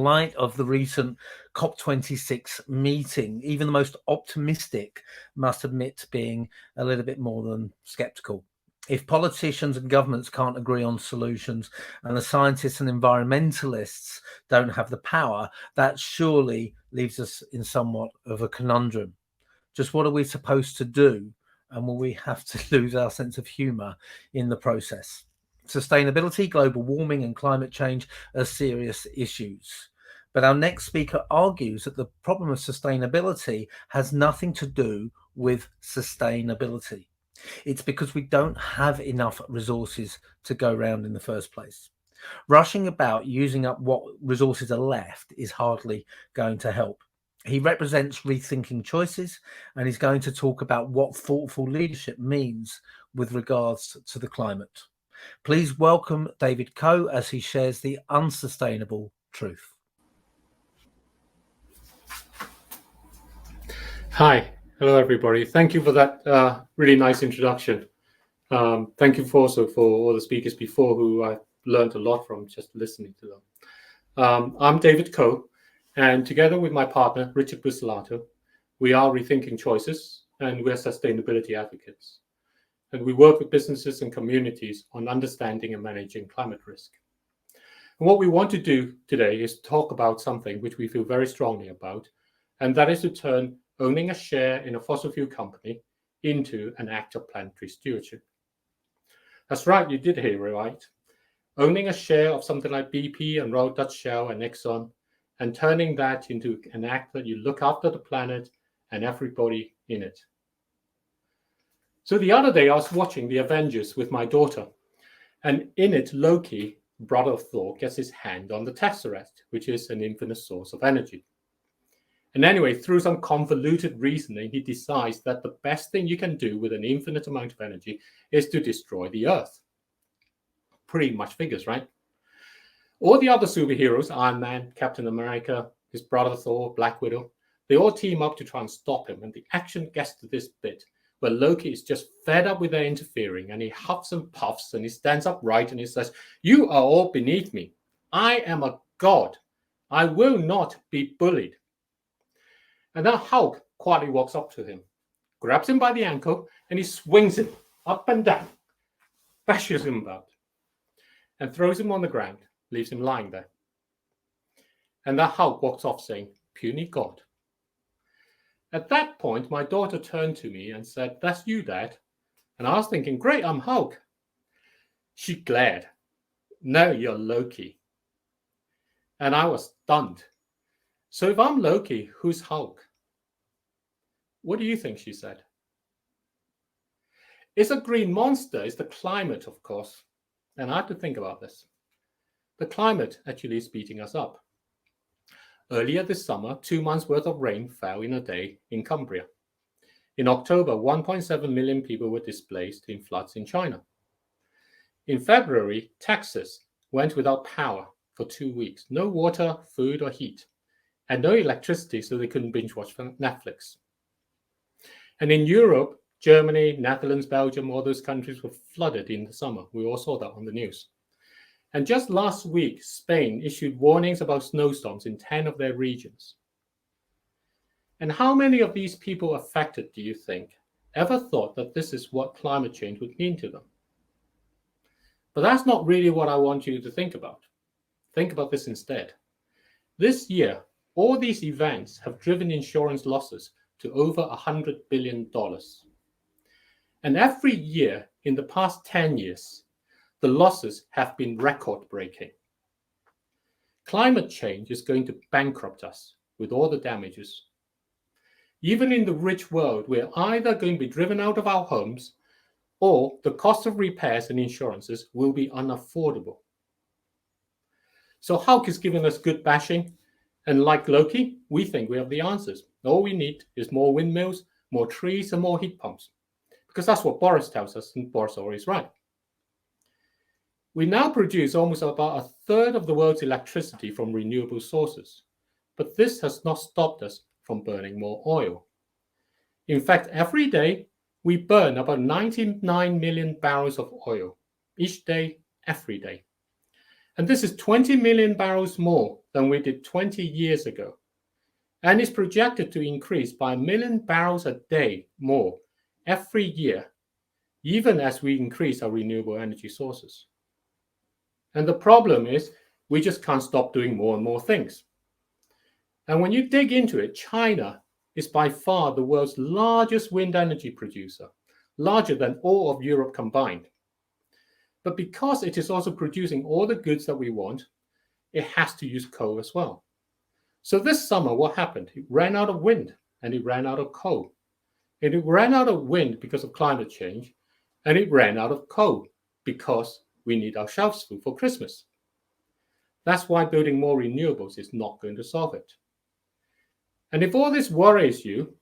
light of the recent COP26 meeting, even the most optimistic must admit to being a little bit more than skeptical. If politicians and governments can't agree on solutions and the scientists and environmentalists don't have the power, that surely leaves us in somewhat of a conundrum. Just what are we supposed to do? And will we have to lose our sense of humour in the process? Sustainability, global warming and climate change are serious issues. But our next speaker argues that the problem of sustainability has nothing to do with sustainability. It's because we don't have enough resources to go around in the first place. Rushing about using up what resources are left is hardly going to help. He represents Rethinking Choices, and he's going to talk about what thoughtful leadership means with regards to the climate. Please welcome David Coe as he shares the unsustainable truth. Hi. Hello, everybody. Thank you for that really nice introduction. Thank you also for all the speakers before who I've learned a lot from just listening to them. I'm David Coe, and together with my partner, Richard Buccellato, we are Rethinking Choices, and we're sustainability advocates. And we work with businesses and communities on understanding and managing climate risk. And what we want to do today is talk about something which we feel very strongly about, and that is to turn owning a share in a fossil fuel company into an act of planetary stewardship. That's right, you did hear it right. Owning a share of something like BP and Royal Dutch Shell and Exxon, and turning that into an act that you look after the planet and everybody in it. So the other day I was watching the Avengers with my daughter, and in it Loki, brother of Thor, gets his hand on the Tesseract, which is an infinite source of energy. And anyway, through some convoluted reasoning, he decides that the best thing you can do with an infinite amount of energy is to destroy the Earth. Pretty much figures, right? All the other superheroes, Iron Man, Captain America, his brother Thor, Black Widow, they all team up to try and stop him. And the action gets to this bit where Loki is just fed up with their interfering, and he huffs and puffs and he stands upright and he says, "You are all beneath me. I am a god. I will not be bullied." And then Hulk quietly walks up to him, grabs him by the ankle, and he swings him up and down, bashes him about, and throws him on the ground, leaves him lying there. And then Hulk walks off saying, "Puny God." At that point, my daughter turned to me and said, "That's you, Dad." And I was thinking, great, I'm Hulk. She glared. "No, you're Loki." And I was stunned. So if I'm Loki, who's Hulk? What do you think she said? It's a green monster. It's the climate, of course. And I had to think about this. The climate actually is beating us up. Earlier this summer, 2 months' worth of rain fell in a day in Cumbria. In October, 1.7 million people were displaced in floods in China. In February, Texas went without power for 2 weeks. No water, food, or heat. And no electricity, so they couldn't binge watch Netflix. And in Europe, Germany, Netherlands, Belgium, all those countries were flooded in the summer. We all saw that on the news. And just last week, Spain issued warnings about snowstorms in 10 of their regions. And how many of these people affected, do you think, ever thought that this is what climate change would mean to them? But that's not really what I want you to think about. Think about this instead. This year, all these events have driven insurance losses to over $100 billion. And every year in the past 10 years, the losses have been record-breaking. Climate change is going to bankrupt us with all the damages. Even in the rich world, we're either going to be driven out of our homes, or the cost of repairs and insurances will be unaffordable. So Hulk is giving us good bashing, and like Loki, we think we have the answers. All we need is more windmills, more trees, and more heat pumps. Because that's what Boris tells us, and Boris always right. We now produce almost about a third of the world's electricity from renewable sources, but this has not stopped us from burning more oil. In fact, every day we burn about 99 million barrels of oil, each day, every day. And this is 20 million barrels more than we did 20 years ago, and is projected to increase by 1 million barrels a day more every year, even as we increase our renewable energy sources. And the problem is we just can't stop doing more and more things. And when you dig into it, China is by far the world's largest wind energy producer, larger than all of Europe combined. But because it is also producing all the goods that we want, it has to use coal as well. So this summer, what happened? It ran out of wind and it ran out of coal. And it ran out of wind because of climate change, and it ran out of coal because we need our shelves full for Christmas. That's why building more renewables is not going to solve it. And if all this worries you,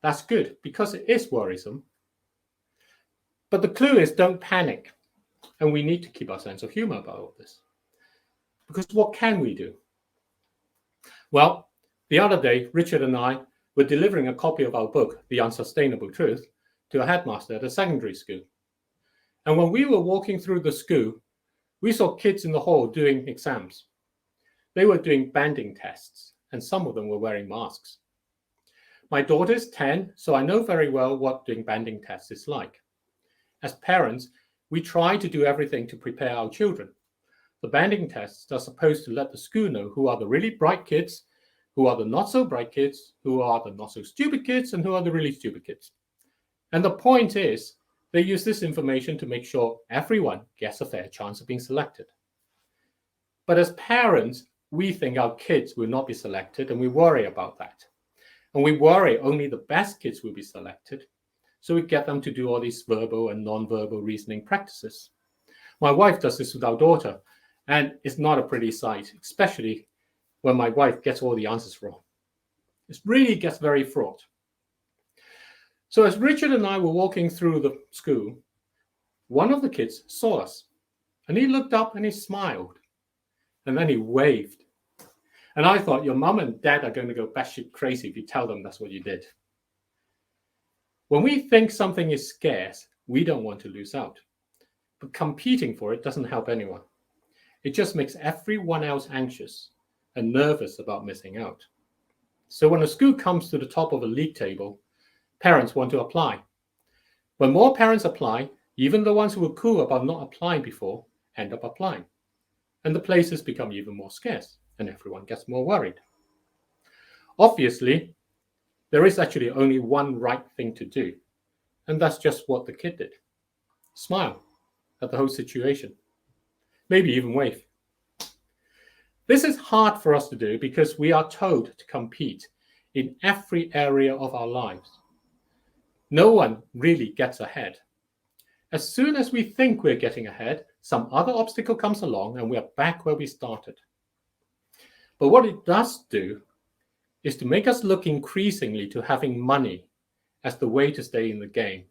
that's good, because it is worrisome. But the clue is don't panic. And we need to keep our sense of humor about all this. Because what can we do? Well, the other day, Richard and I were delivering a copy of our book, The Unsustainable Truth, to a headmaster at a secondary school. And when we were walking through the school, we saw kids in the hall doing exams. They were doing banding tests, and some of them were wearing masks. My daughter is 10, so I know very well what doing banding tests is like. As parents, we try to do everything to prepare our children. The banding tests are supposed to let the school know who are the really bright kids, who are the not so bright kids, who are the not so stupid kids, and who are the really stupid kids. And the point is, they use this information to make sure everyone gets a fair chance of being selected. But as parents, we think our kids will not be selected, and we worry about that. And we worry only the best kids will be selected, so we get them to do all these verbal and non-verbal reasoning practices. My wife does this with our daughter, and it's not a pretty sight, especially when my wife gets all the answers wrong. It really gets very fraught. So as Richard and I were walking through the school, one of the kids saw us, and he looked up and he smiled, and then he waved. And I thought, your mum and dad are going to go batshit crazy if you tell them that's what you did. When we think something is scarce, we don't want to lose out. But competing for it doesn't help anyone. It just makes everyone else anxious and nervous about missing out. So when a school comes to the top of a league table, parents want to apply. When more parents apply, even the ones who were cool about not applying before end up applying. And the places become even more scarce, and everyone gets more worried. Obviously, there is actually only one right thing to do, and that's just what the kid did. Smile at the whole situation. Maybe even wave. This is hard for us to do because we are told to compete in every area of our lives. No one really gets ahead. As soon as we think we're getting ahead, some other obstacle comes along and we are back where we started. But what it does do is to make us look increasingly to having money as the way to stay in the game.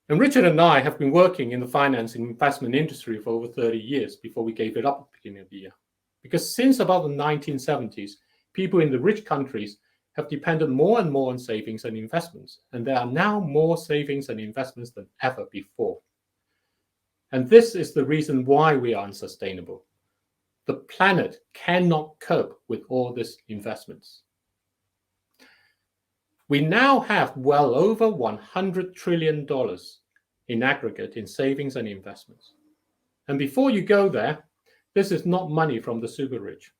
And Richard and I have been working in the finance and investment industry for over 30 years before we gave it up at the beginning of the year. Because since about the 1970s, people in the rich countries have depended more and more on savings and investments. And there are now more savings and investments than ever before. And this is the reason why we are unsustainable. The planet cannot cope with all these investments. We now have well over $100 trillion in aggregate in savings and investments. And before you go there, this is not money from the super rich.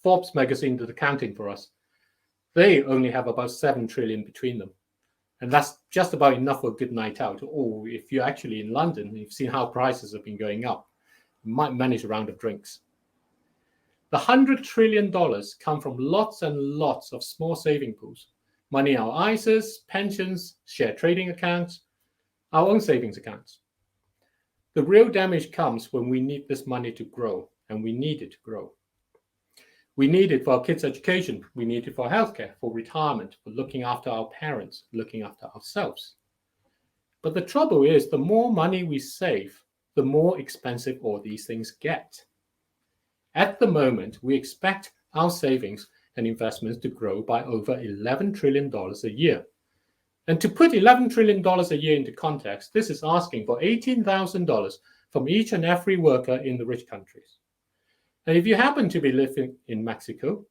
Forbes magazine did accounting for us. They only have about 7 trillion between them. And that's just about enough for a good night out. Or if you're actually in London, you've seen how prices have been going up, you might manage a round of drinks. The $100 trillion come from lots and lots of small saving pools. Money in our ISAs, pensions, share trading accounts, our own savings accounts. The real damage comes when we need this money to grow, and we need it to grow. We need it for our kids' education. We need it for healthcare, for retirement, for looking after our parents, looking after ourselves. But the trouble is, the more money we save, the more expensive all these things get. At the moment, we expect our savings and investments to grow by over $11 trillion a year. And to put $11 trillion a year into context, this is asking for $18,000 from each and every worker in the rich countries. And if you happen to be living in Mexico,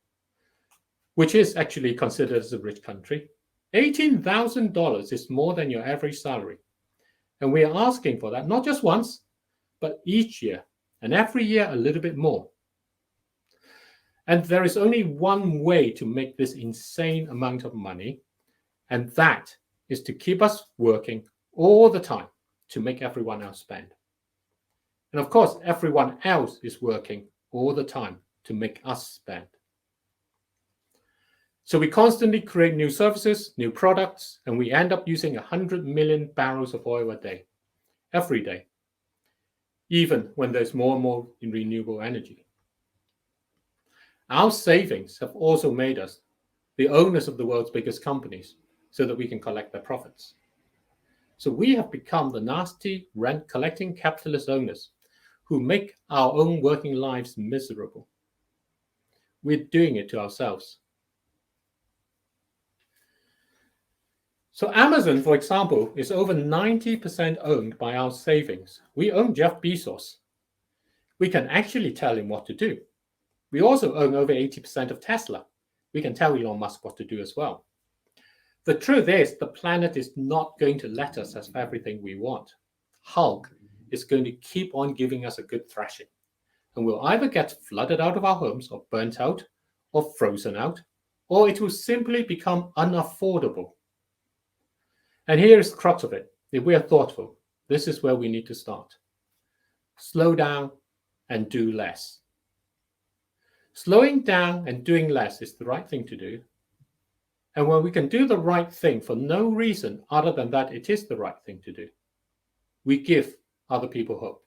which is actually considered as a rich country, $18,000 is more than your average salary. And we are asking for that, not just once, but each year, and every year a little bit more. And there is only one way to make this insane amount of money, and that is to keep us working all the time to make everyone else spend. And of course, everyone else is working all the time to make us spend. So we constantly create new services, new products, and we end up using 100 million barrels of oil a day, every day, even when there's more and more in renewable energy. Our savings have also made us the owners of the world's biggest companies so that we can collect their profits. So we have become the nasty rent-collecting capitalist owners who make our own working lives miserable. We're doing it to ourselves. So Amazon, for example, is over 90% owned by our savings. We own Jeff Bezos. We can actually tell him what to do. We also own over 80% of Tesla. We can tell Elon Musk what to do as well. The truth is, the planet is not going to let us have everything we want. Hulk is going to keep on giving us a good thrashing. And we'll either get flooded out of our homes or burnt out or frozen out, or it will simply become unaffordable. And here is the crux of it. If we are thoughtful, this is where we need to start. Slow down and do less. Slowing down and doing less is the right thing to do. And when we can do the right thing for no reason other than that it is the right thing to do, we give other people hope.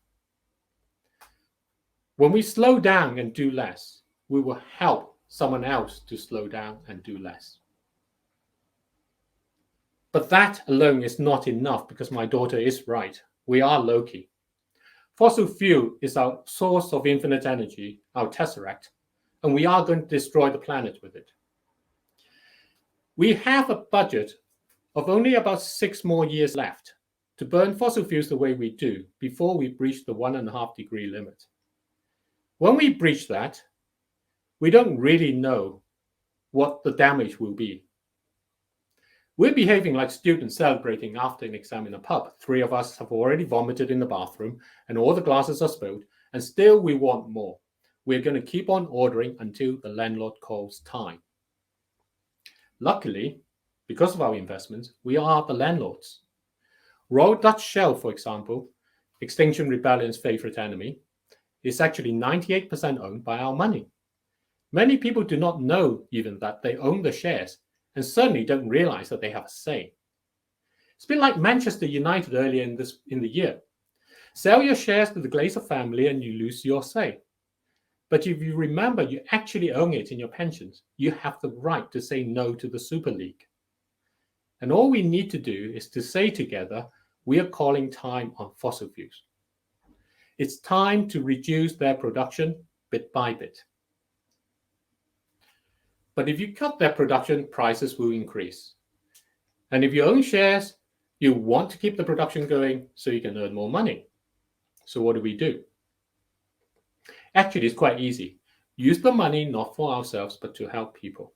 When we slow down and do less, we will help someone else to slow down and do less. But that alone is not enough, because my daughter is right. We are Loki. Fossil fuel is our source of infinite energy, our tesseract, and we are going to destroy the planet with it. We have a budget of only about 6 more years left to burn fossil fuels the way we do before we breach the 1.5 degree limit. When we breach that, we don't really know what the damage will be. We're behaving like students celebrating after an exam in a pub. 3 of us have already vomited in the bathroom and all the glasses are spilled, and still we want more. We're going to keep on ordering until the landlord calls time. Luckily, because of our investments, we are the landlords. Royal Dutch Shell, for example, Extinction Rebellion's favorite enemy, is actually 98% owned by our money. Many people do not know even that they own the shares, and certainly don't realize that they have a say. It's been like Manchester United earlier in the year. Sell your shares to the Glazer family and you lose your say. But if you remember you actually own it in your pensions, you have the right to say no to the Super League. And all we need to do is to say together, we are calling time on fossil fuels. It's time to reduce their production bit by bit. But if you cut their production, prices will increase. And if you own shares, you want to keep the production going so you can earn more money. So what do? Actually, it's quite easy. Use the money not for ourselves, but to help people.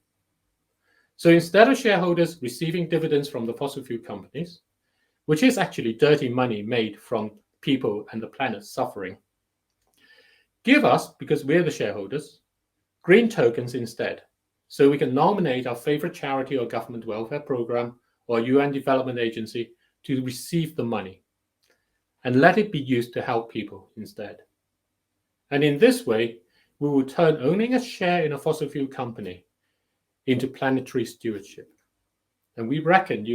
So instead of shareholders receiving dividends from the fossil fuel companies, which is actually dirty money made from people and the planet suffering, give us, because we're the shareholders, green tokens instead, so we can nominate our favorite charity or government welfare program or UN development agency to receive the money, and let it be used to help people instead. And in this way, we will turn owning a share in a fossil fuel company into planetary stewardship. And we reckon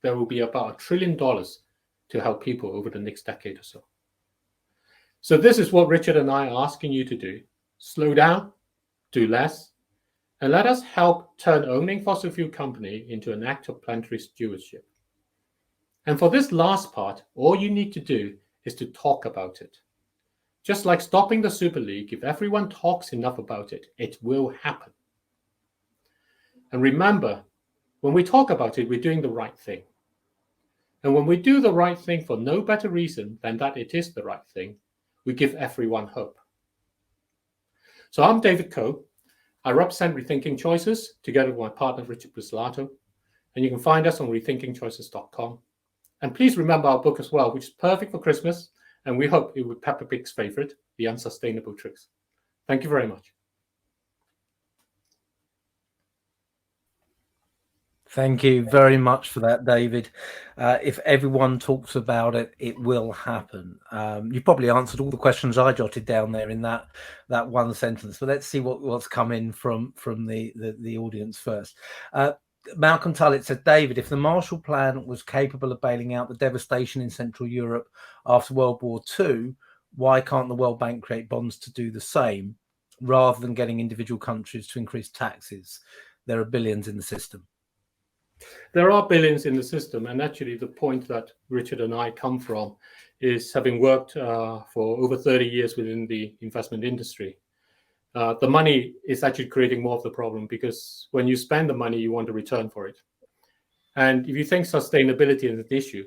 there will be about $1 trillion to help people over the next decade or so. So this is what Richard and I are asking you to do. Slow down, do less, and let us help turn owning fossil fuel company into an act of planetary stewardship. And for this last part, all you need to do is to talk about it. Just like stopping the Super League, if everyone talks enough about it, it will happen. And remember, when we talk about it, we're doing the right thing. And when we do the right thing for no better reason than that it is the right thing, we give everyone hope. So I'm David Coe. I represent Rethinking Choices together with my partner Richard Buslato, and you can find us on rethinkingchoices.com. And please remember our book as well, which is perfect for Christmas, and we hope it will be Peppa Pig's favorite, The Unsustainable Tricks. Thank you very much. Thank you very much for that, David. If everyone talks about it, it will happen. You probably answered all the questions I jotted down there in that one sentence. But let's see what's come in from the audience first. Malcolm Tullett said, David, if the Marshall Plan was capable of bailing out the devastation in Central Europe after World War II, why can't the World Bank create bonds to do the same rather than getting individual countries to increase taxes? There are billions in the system. There are billions in the system, and actually the point that Richard and I come from is having worked for over 30 years within the investment industry. The money is actually creating more of the problem, because when you spend the money, you want a return for it. And if you think sustainability is an issue,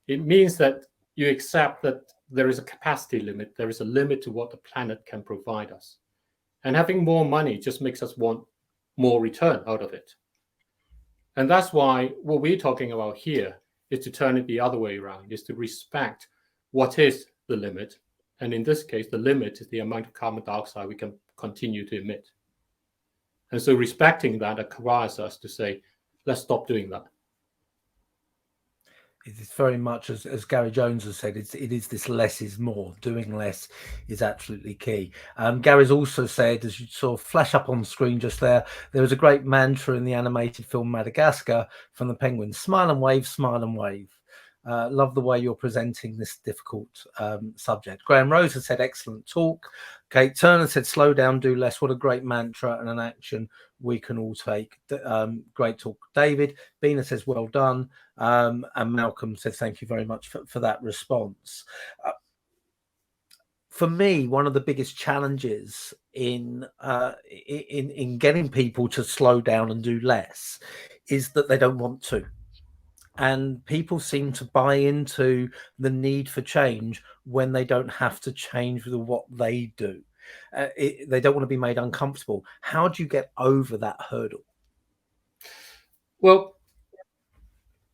it means that you accept that there is a capacity limit, there is a limit to what the planet can provide us. And having more money just makes us want more return out of it. And that's why what we're talking about here is to turn it the other way around, is to respect what is the limit. And in this case, the limit is the amount of carbon dioxide we can continue to emit. And so respecting that requires us to say, let's stop doing that. It is very much, as Gary Jones has said, it is this less is more. Doing less is absolutely key. Gary's also said, as you saw flash up on screen just there was a great mantra in the animated film Madagascar from the penguins: smile and wave, smile and wave. Love the way you're presenting this difficult subject. Graham Rose has said, excellent talk. Kate Turner said, slow down, do less. What a great mantra and an action we can all take. Great talk, David. Bina says, well done. And Malcolm says, thank you very much for that response. For me, one of the biggest challenges in getting people to slow down and do less is that they don't want to. And people seem to buy into the need for change when they don't have to change with what they do. They don't want to be made uncomfortable. How do you get over that hurdle? Well,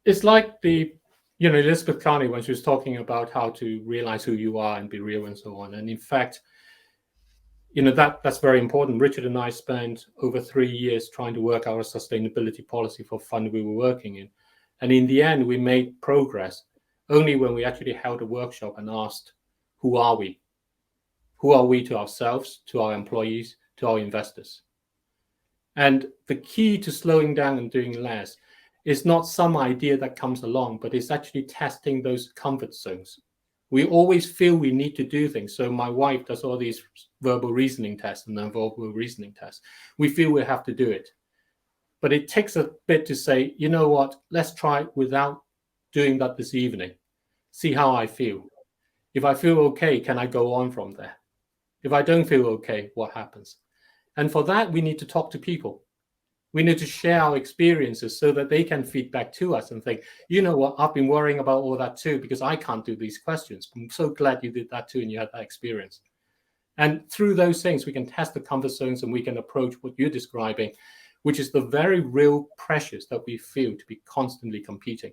it's like Elizabeth Carney, when she was talking about how to realize who you are and be real and so on. And in fact, that's very important. Richard and I spent over 3 years trying to work out a sustainability policy for fund we were working in. And in the end, we made progress only when we actually held a workshop and asked, who are we? Who are we to ourselves, to our employees, to our investors? And the key to slowing down and doing less is not some idea that comes along, but it's actually testing those comfort zones. We always feel we need to do things. So my wife does all these verbal reasoning tests and non-verbal reasoning tests. We feel we have to do it. But it takes a bit to say, you know what, let's try it without doing that this evening. See how I feel. If I feel okay, can I go on from there? If I don't feel okay, what happens? And for that, we need to talk to people. We need to share our experiences so that they can feed back to us and think, you know what, I've been worrying about all that too, because I can't do these questions. I'm so glad you did that too and you had that experience. And through those things, we can test the comfort zones and we can approach what you're describing, which is the very real pressures that we feel to be constantly competing.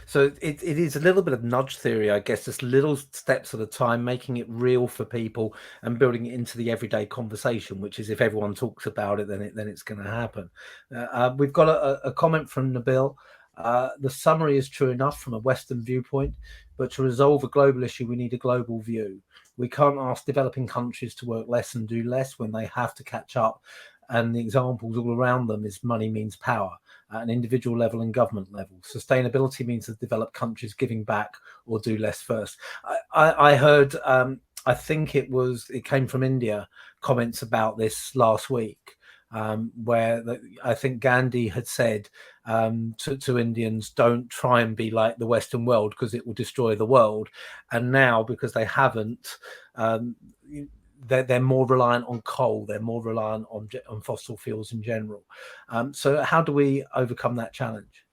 So it is a little bit of nudge theory, I guess, just little steps at a time, making it real for people and building it into the everyday conversation, which is if everyone talks about it, then it's going to happen. We've got a comment from Nabil. The summary is true enough from a Western viewpoint, but to resolve a global issue, we need a global view. We can't ask developing countries to work less and do less when they have to catch up. And the examples all around them is money means power at an individual level and government level. Sustainability means the developed countries giving back or do less first. I heard, I think it came from India, comments about this last week, where I think Gandhi had said to Indians, don't try and be like the Western world because it will destroy the world. And now, because they haven't, they're more reliant on coal, they're more reliant on fossil fuels in general. So how do we overcome that challenge?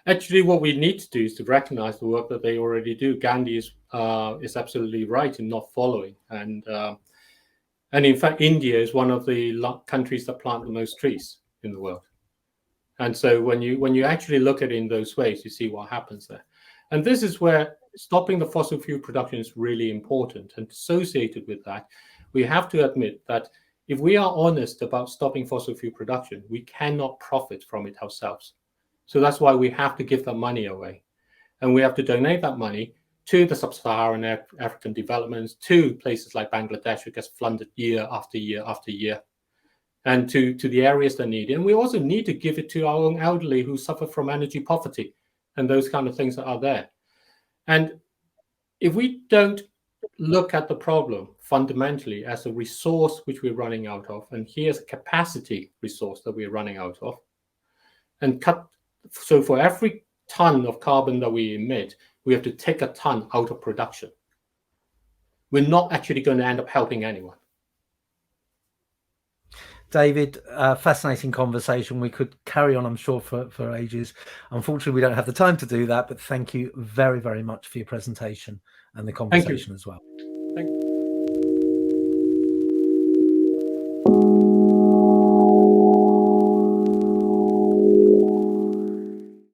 Actually, what we need to do is to recognize the work that they already do. Gandhi is absolutely right in not following, and in fact, India is one of the countries that plant the most trees in the world. And so when you actually look at it in those ways, you see what happens there. And this is where stopping the fossil fuel production is really important. And associated with that, we have to admit that if we are honest about stopping fossil fuel production, we cannot profit from it ourselves. So that's why we have to give that money away. And we have to donate that money to the sub-Saharan African developments, to places like Bangladesh, which gets flooded year after year after year, and to the areas that need it. And we also need to give it to our own elderly who suffer from energy poverty and those kind of things that are there. And if we don't look at the problem fundamentally as a resource which we're running out of, and here's a capacity resource that we're running out of, and so for every ton of carbon that we emit, we have to take a ton out of production. We're not actually going to end up helping anyone. David, fascinating conversation. We could carry on, I'm sure, for ages. Unfortunately, we don't have the time to do that, but thank you very, very much for your presentation and the conversation as well. Thank you.